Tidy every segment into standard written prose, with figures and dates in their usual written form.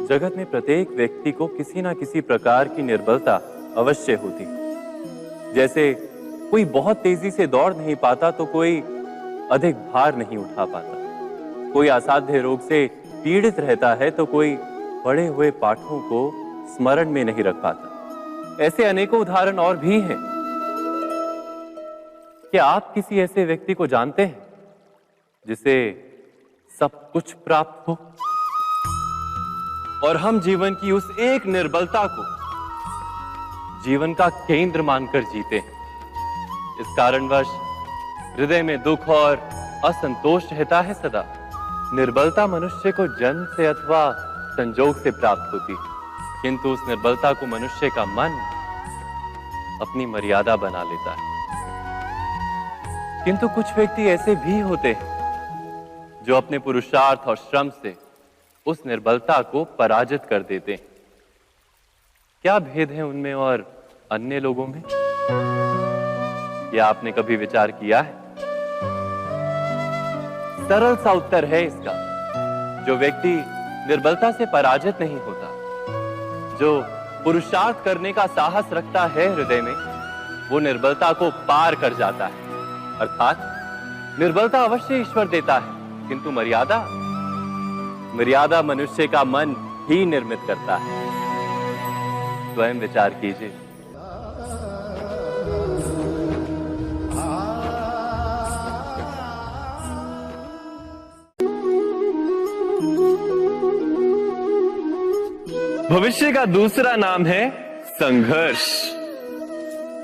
जगत में प्रत्येक व्यक्ति को किसी ना किसी प्रकार की निर्बलता अवश्य होती है। जैसे कोई बहुत तेजी से दौड़ नहीं पाता तो कोई अधिक भार नहीं उठा पाता, कोई असाध्य रोग से पीड़ित रहता है तो कोई पढ़े हुए पाठों को स्मरण में नहीं रख पाता। ऐसे अनेकों उदाहरण और भी हैं। क्या आप किसी ऐसे व्यक्ति को जानते हैं जिसे सब कुछ प्राप्त हो और हम जीवन की उस एक निर्बलता को जीवन का केंद्र मानकर जीते हैं? इस कारणवश हृदय में दुख और असंतोष रहता है सदा। निर्बलता मनुष्य को जन्म से अथवा संजोग से प्राप्त होती है, किंतु उस निर्बलता को मनुष्य का मन अपनी मर्यादा बना लेता है। किंतु कुछ व्यक्ति ऐसे भी होते हैं जो अपने पुरुषार्थ और श्रम से उस निर्बलता को पराजित कर देते हैं। क्या भेद है उनमें और अन्य लोगों में? क्या आपने कभी विचार किया है? सरल सा उत्तर है इसका। जो व्यक्ति निर्बलता से पराजित नहीं होता, जो पुरुषार्थ करने का साहस रखता है हृदय में, वो निर्बलता को पार कर जाता है। अर्थात निर्बलता अवश्य ईश्वर देता है, किंतु मर्यादा मनुष्य का मन ही निर्मित करता है। स्वयं विचार कीजिए। भविष्य का दूसरा नाम है संघर्ष।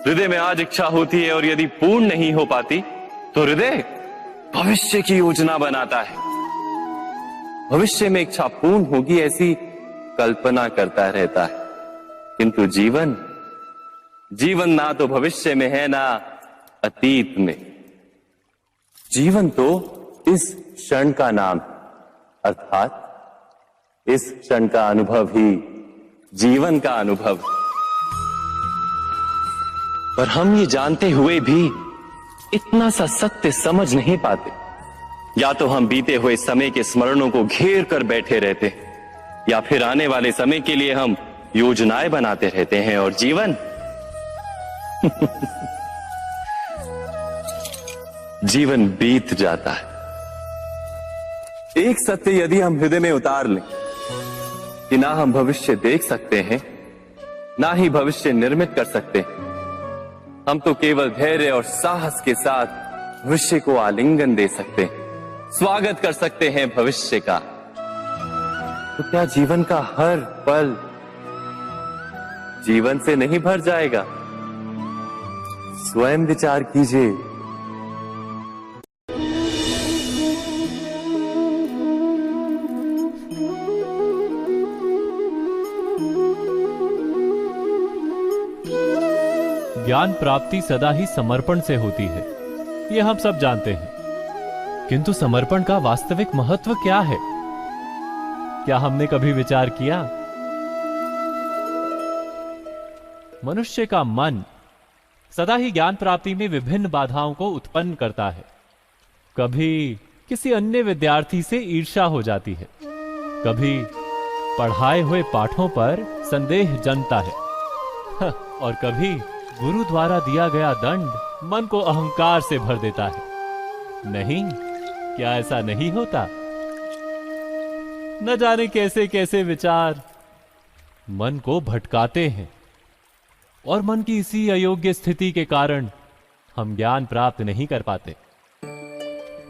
हृदय में आज इच्छा होती है और यदि पूर्ण नहीं हो पाती तो हृदय भविष्य की योजना बनाता है। भविष्य में इच्छा पूर्ण होगी ऐसी कल्पना करता रहता है, किंतु जीवन ना तो भविष्य में है ना अतीत में। जीवन तो इस क्षण का नाम है, अर्थात इस क्षण का अनुभव ही जीवन का अनुभव। पर हम ये जानते हुए भी इतना सा सत्य समझ नहीं पाते। या तो हम बीते हुए समय के स्मरणों को घेर कर बैठे रहते हैं, या फिर आने वाले समय के लिए हम योजनाएं बनाते रहते हैं और जीवन जीवन बीत जाता है। एक सत्य यदि हम हृदय में उतार लें कि ना हम भविष्य देख सकते हैं, ना ही भविष्य निर्मित कर सकते हैं, हम तो केवल धैर्य और साहस के साथ भविष्य को आलिंगन दे सकते हैं, स्वागत कर सकते हैं भविष्य का। तो क्या जीवन का हर पल जीवन से नहीं भर जाएगा? स्वयं विचार कीजिए। ज्ञान प्राप्ति सदा ही समर्पण से होती है, ये हम सब जानते हैं। किंतु समर्पण का वास्तविक महत्व क्या है? क्या हमने कभी विचार किया? मनुष्य का मन सदा ही ज्ञान प्राप्ति में विभिन्न बाधाओं को उत्पन्न करता है। कभी किसी अन्य विद्यार्थी से ईर्ष्या हो जाती है, कभी पढ़ाए हुए पाठों पर संदेह जन्मता है और कभी गुरु द्वारा दिया गया दंड मन को अहंकार से भर देता है। नहीं, क्या ऐसा नहीं होता? न जाने कैसे कैसे विचार मन को भटकाते हैं और मन की इसी अयोग्य स्थिति के कारण हम ज्ञान प्राप्त नहीं कर पाते।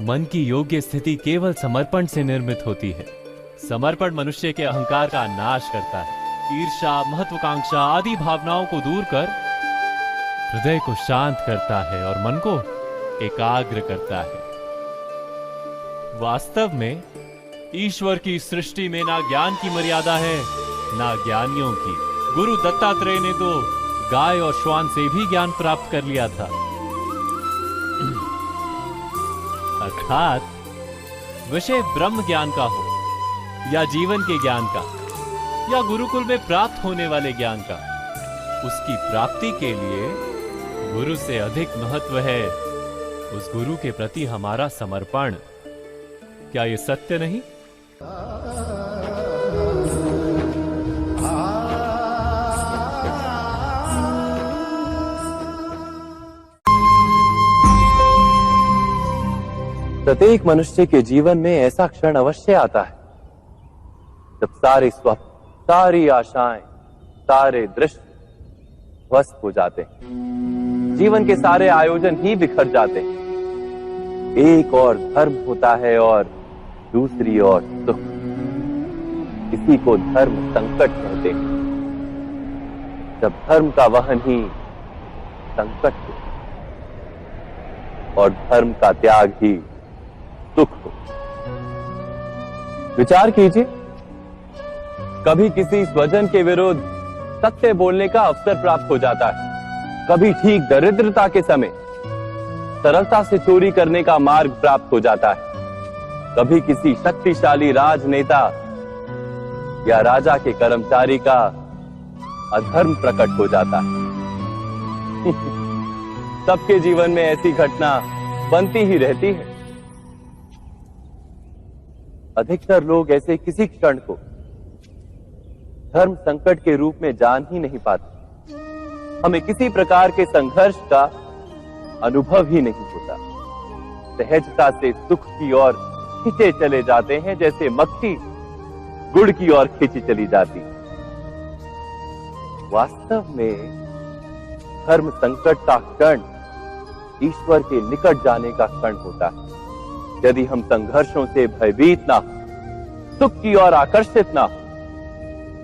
मन की योग्य स्थिति केवल समर्पण से निर्मित होती है। समर्पण मनुष्य के अहंकार का नाश करता है। ईर्ष्या, महत्वाकांक्षा आदि भावनाओं को दूर कर हृदय को शांत करता है और मन को एकाग्र करता है। वास्तव में ईश्वर की सृष्टि में ना ज्ञान की मर्यादा है ना ज्ञानियों की। गुरु दत्तात्रेय ने तो गाय और श्वान से भी ज्ञान प्राप्त कर लिया था। अर्थात विषय ब्रह्म ज्ञान का हो या जीवन के ज्ञान का या गुरुकुल में प्राप्त होने वाले ज्ञान का, उसकी प्राप्ति के लिए गुरु से अधिक महत्व है उस गुरु के प्रति हमारा समर्पण। क्या यह सत्य नहीं? प्रत्येक मनुष्य के जीवन में ऐसा क्षण अवश्य आता है जब सारे स्वप्न, सारी आशाएं, सारे दृश्य ध्वस्त हो जाते हैं। जीवन के सारे आयोजन ही बिखर जाते हैं। एक और धर्म होता है और दूसरी ओर सुख। इसी को धर्म संकट कहते हैं। जब धर्म का वहन ही संकट हो और धर्म का त्याग ही सुख हो। विचार कीजिए, कभी किसी स्वजन के विरुद्ध सत्य बोलने का अवसर प्राप्त हो जाता है, कभी ठीक दरिद्रता के समय सरलता से चोरी करने का मार्ग प्राप्त हो जाता है, कभी किसी शक्तिशाली राजनेता या राजा के कर्मचारी का अधर्म प्रकट हो जाता है। सबके जीवन में ऐसी घटना बनती ही रहती है। अधिकतर लोग ऐसे किसी क्षण को धर्म संकट के रूप में जान ही नहीं पाते। हमें किसी प्रकार के संघर्ष का अनुभव ही नहीं होता। सहजता से सुख की ओर खींचे चले जाते हैं, जैसे मक्खी गुड़ की ओर खींची चली जाती। वास्तव में धर्म संकट का क्षण ईश्वर के निकट जाने का क्षण होता है। यदि हम संघर्षों से भयभीत ना हो, सुख की ओर आकर्षित ना हो,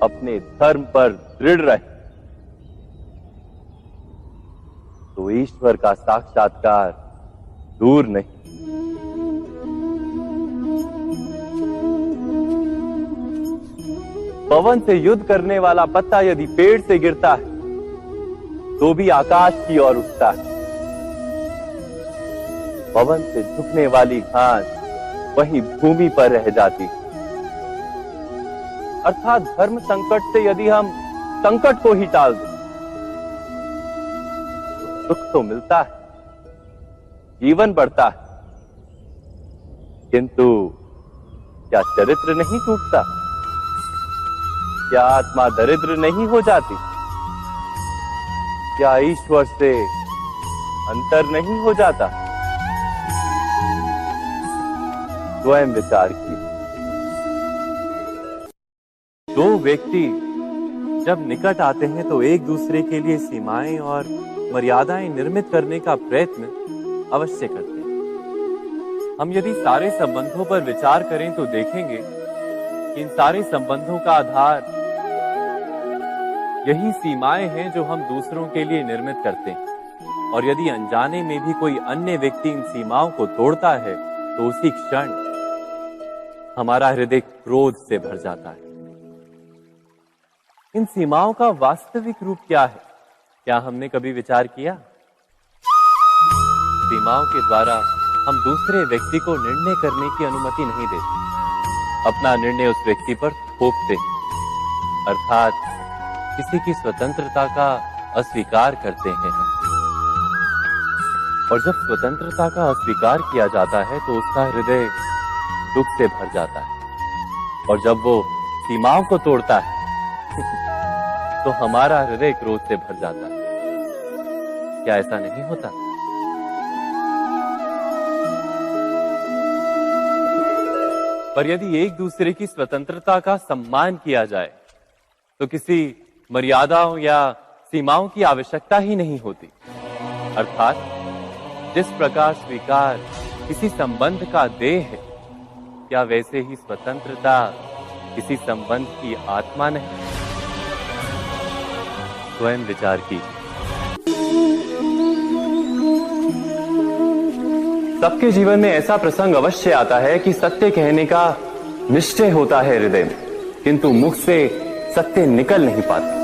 अपने धर्म पर दृढ़ रहे, तो ईश्वर का साक्षात्कार दूर नहीं। पवन से युद्ध करने वाला पत्ता यदि पेड़ से गिरता है तो भी आकाश की ओर उठता है। पवन से झुकने वाली घास वहीं भूमि पर रह जाती है। अर्थात धर्म संकट से यदि हम संकट को ही टाल दें तो सुख तो मिलता है, जीवन बढ़ता है, किंतु क्या चरित्र नहीं टूटता? क्या आत्मा दरिद्र नहीं हो जाती? क्या ईश्वर से अंतर नहीं हो जाता? स्वयं विचार कीजिए। दो व्यक्ति जब निकट आते हैं तो एक दूसरे के लिए सीमाएं और मर्यादाएं निर्मित करने का प्रयत्न अवश्य करते हैं। हम यदि सारे संबंधों पर विचार करें तो देखेंगे कि इन सारे संबंधों का आधार यही सीमाएं हैं जो हम दूसरों के लिए निर्मित करते हैं। और यदि अनजाने में भी कोई अन्य व्यक्ति इन सीमाओं को तोड़ता है तो उसी क्षण हमारा हृदय क्रोध से भर जाता है। इन सीमाओं का वास्तविक रूप क्या है? क्या हमने कभी विचार किया? सीमाओं के द्वारा हम दूसरे व्यक्ति को निर्णय करने की अनुमति नहीं देते। अपना निर्णय उस व्यक्ति पर थोपते हैं, अर्थात किसी की स्वतंत्रता का अस्वीकार करते हैं हम। और जब स्वतंत्रता का अस्वीकार किया जाता है तो उसका हृदय दुख से भर जाता है। और जब वो सीमाओं को तोड़ता है तो हमारा हृदय क्रोध से भर जाता है। क्या ऐसा नहीं होता? पर यदि एक दूसरे की स्वतंत्रता का सम्मान किया जाए तो किसी मर्यादाओं या सीमाओं की आवश्यकता ही नहीं होती। अर्थात जिस प्रकार स्वीकार किसी संबंध का देह है, क्या वैसे ही स्वतंत्रता किसी संबंध की आत्मा नहीं? स्वयं विचार कीजिए। सबके जीवन में ऐसा प्रसंग अवश्य आता है कि सत्य कहने का निश्चय होता है हृदय में, किंतु मुख से सत्य निकल नहीं पाता।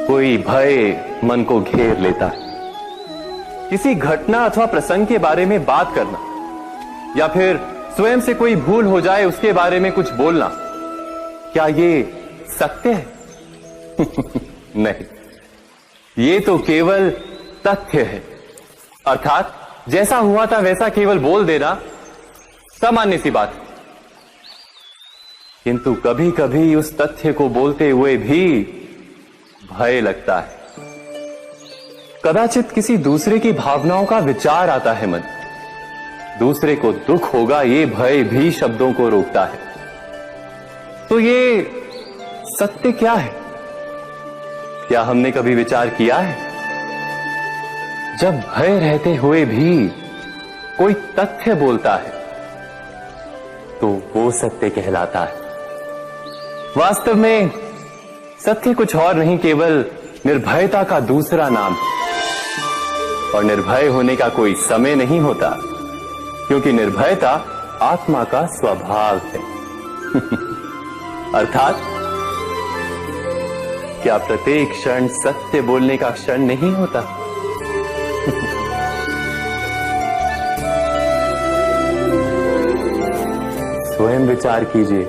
कोई भय मन को घेर लेता है। किसी घटना अथवा प्रसंग के बारे में बात करना या फिर स्वयं से कोई भूल हो जाए उसके बारे में कुछ बोलना, क्या ये सत्य है? नहीं, ये तो केवल तथ्य है। अर्थात जैसा हुआ था वैसा केवल बोल देना सामान्य सी बात है। किंतु कभी कभी उस तथ्य को बोलते हुए भी भय लगता है। कदाचित किसी दूसरे की भावनाओं का विचार आता है मन। दूसरे को दुख होगा ये भय भी शब्दों को रोकता है। तो ये सत्य क्या है? क्या हमने कभी विचार किया है? जब भय रहते हुए भी कोई तथ्य बोलता है तो वो सत्य कहलाता है। वास्तव में सत्य कुछ और नहीं, केवल निर्भयता का दूसरा नाम है। और निर्भय होने का कोई समय नहीं होता, क्योंकि निर्भयता आत्मा का स्वभाव है। अर्थात क्या प्रत्येक क्षण सत्य बोलने का क्षण नहीं होता? स्वयं विचार कीजिए।